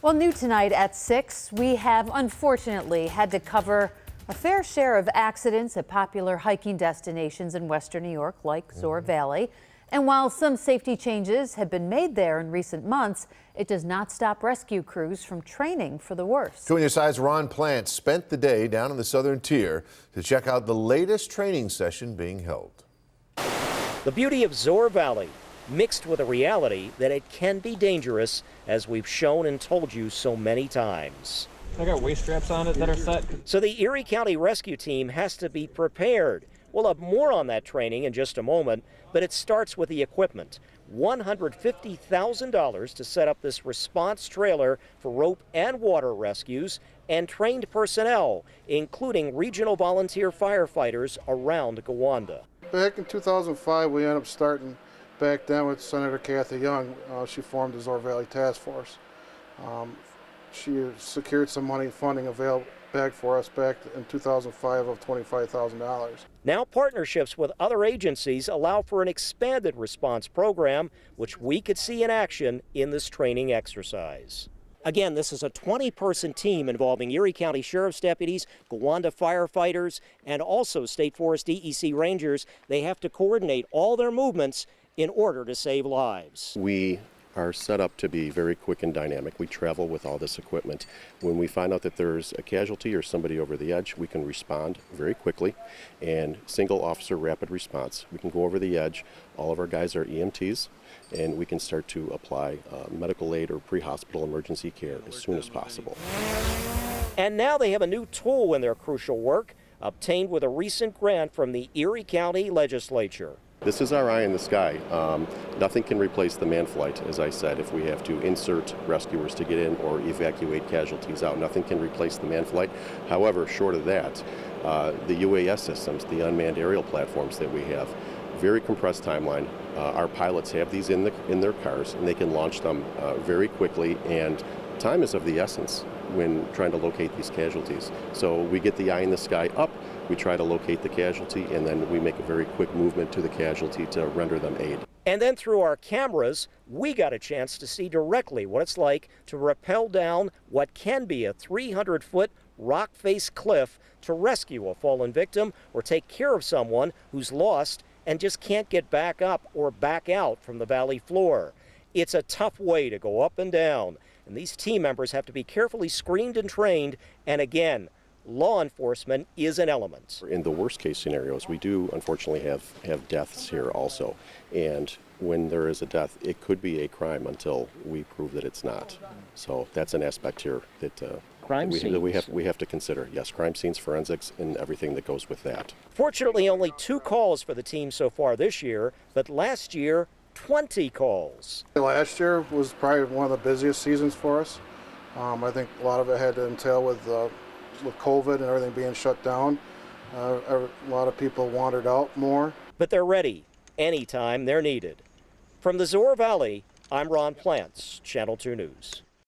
Well, new tonight at 6, we have unfortunately had to cover a fair share of accidents at popular hiking destinations in western New York, like Zoar Valley. And while some safety changes have been made there in recent months, it does not stop rescue crews from training for the worst. 2 News' Ron Plant spent the day down in the southern tier to check out the latest training session being held. The beauty of Zoar Valley, mixed with a reality that it can be dangerous, as we've shown and told you so many times. I got waist straps on it that are set. So the Erie County Rescue Team has to be prepared. We'll have more on that training in just a moment, but it starts with the equipment. $150,000 to set up this response trailer for rope and water rescues, and trained personnel, including regional volunteer firefighters around Gowanda. Back in 2005, we ended up starting back then with Senator Kathy Young. She formed the Zoar Valley Task Force. She secured some money funding available back for us back in 2005 of $25,000. Now partnerships with other agencies allow for an expanded response program, which we could see in action in this training exercise. Again, this is a 20-person team involving Erie County Sheriff's deputies, Gowanda firefighters, and also State Forest DEC Rangers. They have to coordinate all their movements in order to save lives. We are set up to be very quick and dynamic. We travel with all this equipment. When we find out that there's a casualty or somebody over the edge, we can respond very quickly, and single officer rapid response. We can go over the edge. All of our guys are EMTs, and we can start to apply medical aid or pre-hospital emergency care as soon as possible. And now they have a new tool in their crucial work, obtained with a recent grant from the Erie County Legislature. This is our eye in the sky. Nothing can replace the man flight, as I said. If we have to insert rescuers to get in or evacuate casualties out, nothing can replace the man flight. However, short of that, the UAS systems, the unmanned aerial platforms that we have, very compressed timeline. Our pilots have these in their cars, and they can launch them very quickly, and time is of the essence when trying to locate these casualties. So we get the eye in the sky up, we try to locate the casualty, and then we make a very quick movement to the casualty to render them aid. And then through our cameras, we got a chance to see directly what it's like to rappel down what can be a 300-foot rock-face cliff to rescue a fallen victim or take care of someone who's lost and just can't get back up or back out from the valley floor. It's a tough way to go up and down, and these team members have to be carefully screened and trained, and again, law enforcement is an element. In the worst case scenarios, we do unfortunately have deaths here also, and when there is a death, it could be a crime until we prove that it's not. So that's an aspect here that we have to consider. Yes, crime scenes, forensics, and everything that goes with that. Fortunately, only 2 calls for the team so far this year, but last year, 20 calls. Last year was probably one of the busiest seasons for us. I think a lot of it had to entail with COVID and everything being shut down. A lot of people wandered out more. But they're ready anytime they're needed. From the Zoar Valley, I'm Ron Plants, Channel 2 News.